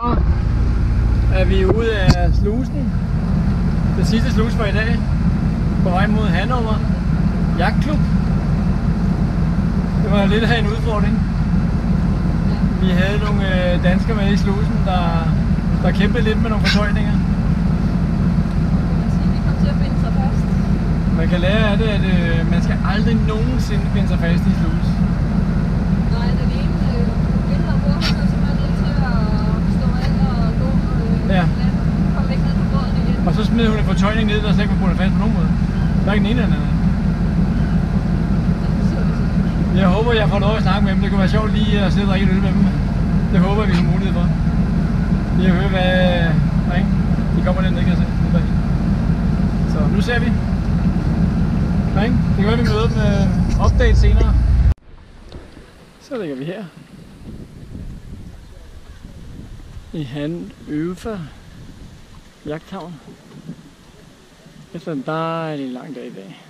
Er vi ude af slusen, den sidste sluse for i dag, på vej mod Hannover Jagtklub. Det var lidt af en udfordring. Vi havde nogle danskere med i slusen, der kæmpede lidt med nogle fortøjninger. Vi kom til at binde sig fast. Man kan lære af det, at man skal aldrig nogensinde binde sig fast i slus. Nej, den ene vinder og burde, så er man nødt til at stå af og gå og komme væk ned på båden igen. Og så smed hun en fortøjning ned, der slet ikke var bundet fast på nogen måde. Der er ikke den ene eller anden. Jeg håber, jeg får lov at snakke med dem. Det kunne være sjovt lige at sidde og drikke et øl med dem. Det håber vi har mulighed for. Lige at høre, hvad de kommer lidt ned, kan jeg se. Så nu ser vi. Det kan være, vi møder med update senere. Så ligger vi her. I Hannover Jagthavn. Efter en dejlig lang dag i dag.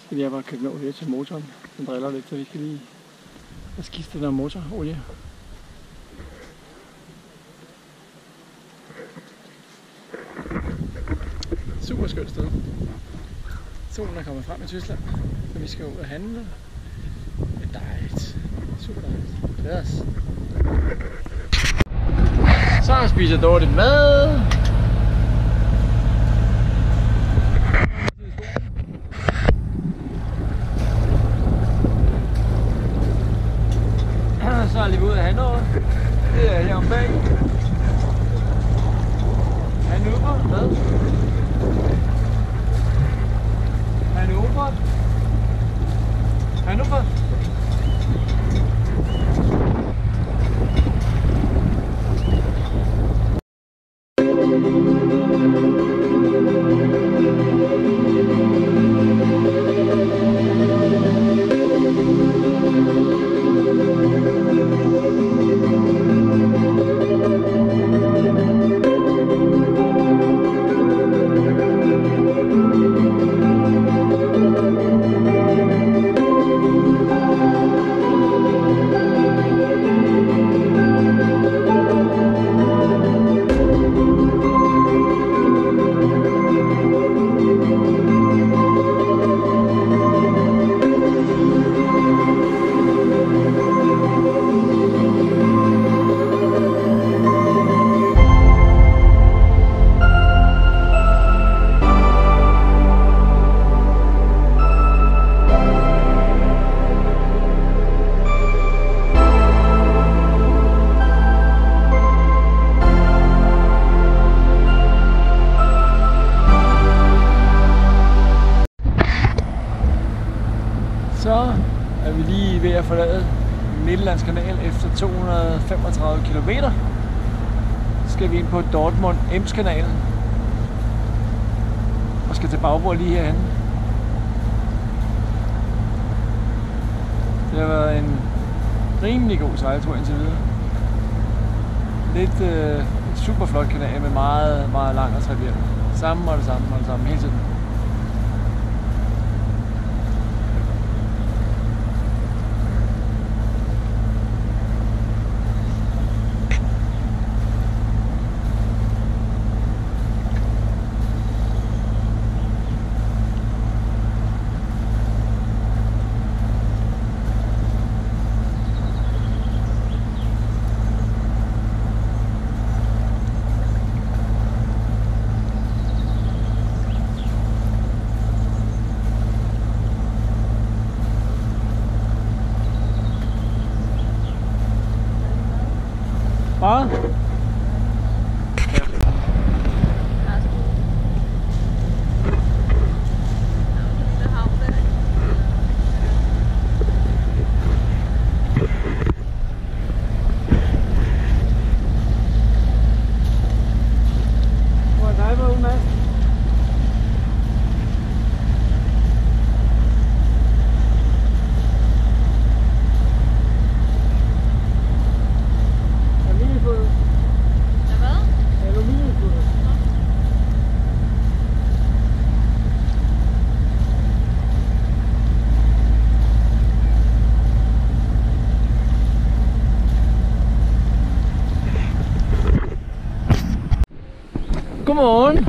Skal jeg bare købe noget her til motoren. Den driller lidt, så vi skal lige have skiftet der motorolie. Super skønt sted. Solen er kommet frem i Tyskland, så vi skal ud og handle. Det er dejligt. Super dejligt. Glæder os. Så spiser Dorte mad. Så er vi ude af Hannover. Det er her om bag. Hannover, hvad? Hannover. Hannover. Så er vi lige ved at forlade Midtjyllands kanal efter 235 km. Så skal vi ind på Dortmund-Ems-kanalen og skal til bagbord lige herhen. Det har været en rimelig god sejltur indtil videre. Lidt super flot kanal med meget, meget lang og trivial. Sammen og det samme hele tiden. Hvad? Hvor er dig med ude, Mads? Jeg har lige fået Godmorgen.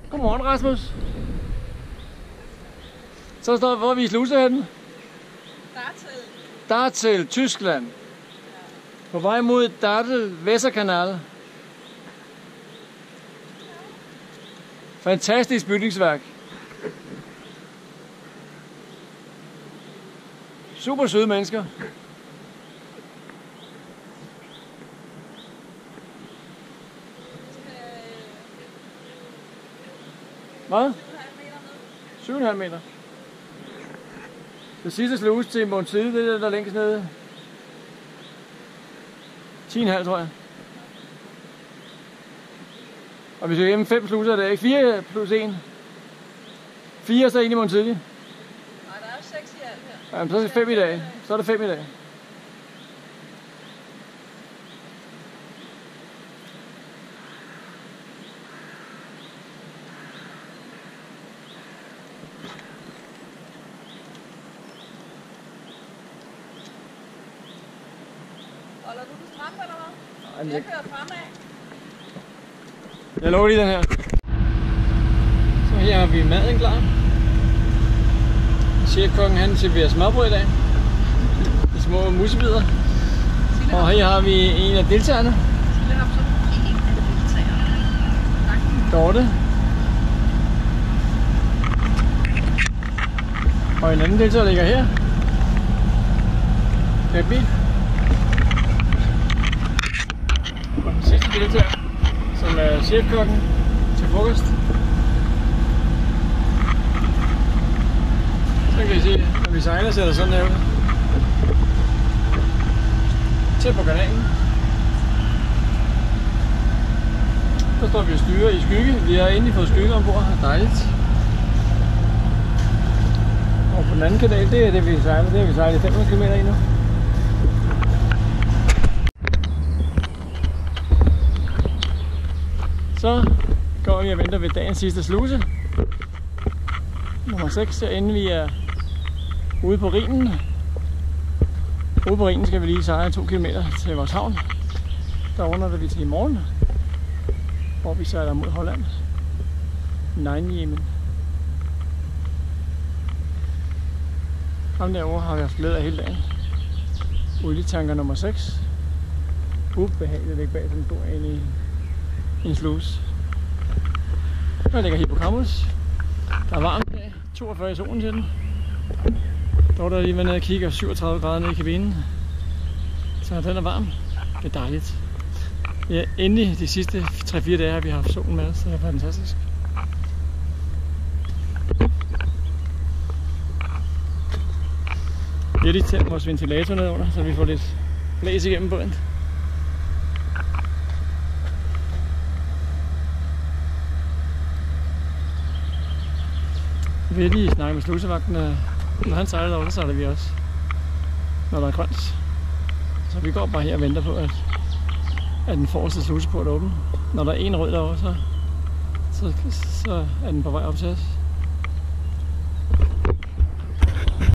Godmorgen, Rasmus. Så står hvor vi i slusehatten. Dartel, Tyskland. På vej mod Dartel-Weserkanal. Fantastisk bygningsværk. Super søde mennesker. Hvad? 7,5 meter. Det sidste sluse til Montside, det er der længst nede. 10,5 tror jeg. Og hvis vi er hjemme 5 sluser, det er ikke 4 plus 1. 4 så ind i Montside. Nej, der er 6 i alt her. Jamen, så er det 5 i dag. Så er det 5 i dag. Holder du den stram, eller hvad? Jeg kører fremad. Jeg lover lige den her. Så her har vi maden klar. Chefkokken han serverer smørbrød i dag. De små musebidder. Og her har vi en af deltagerne. Dorte. Og en anden deltager ligger her. Peppi. Og den sidste deltager, som er chefkokken til frokost. Så kan I se, når vi sejler, ser der sådan her ud. Tæt på kanalen. Så står vi og styrer i skygge. Vi har endelig fået skygge ombord. Dejligt. Og på den anden kanal, det er det vi sejler. Det har vi sejlet 500 km i nu. Så går vi og venter ved dagens sidste sluse. Nummer 6, herinde vi er ude på Rhinen. Ude på Rhinen skal vi lige sejle 2 km til vores havn. Der overnatter vi til i morgen, hvor vi sejler mod Holland. Nijmegen. Ham derovre har vi haft glæde af hele dagen. Olietanker nummer 6. Ubehageligt at ligge bag sådan en stor inde i en sluse. Der ligger Hippocampus. Der er varmt i dag. 42 i solen til den. Der var der lige været nede og kigger 37 grader nede i kabinen. Så den er varm. Det er dejligt. Ja, endelig de sidste 3-4 dage har vi haft solen med os, så det er fantastisk. Vi har lige tændt vores ventilator ned under, så vi får lidt blæs igennem båden. Vi har lige snakket med slusevagten, og når han sejler derovre, så sejler vi også, når der er grønt. Så vi går bare her og venter på, at den forreste sluseport er åben. Når der er en rød derovre, så er den på vej op til os.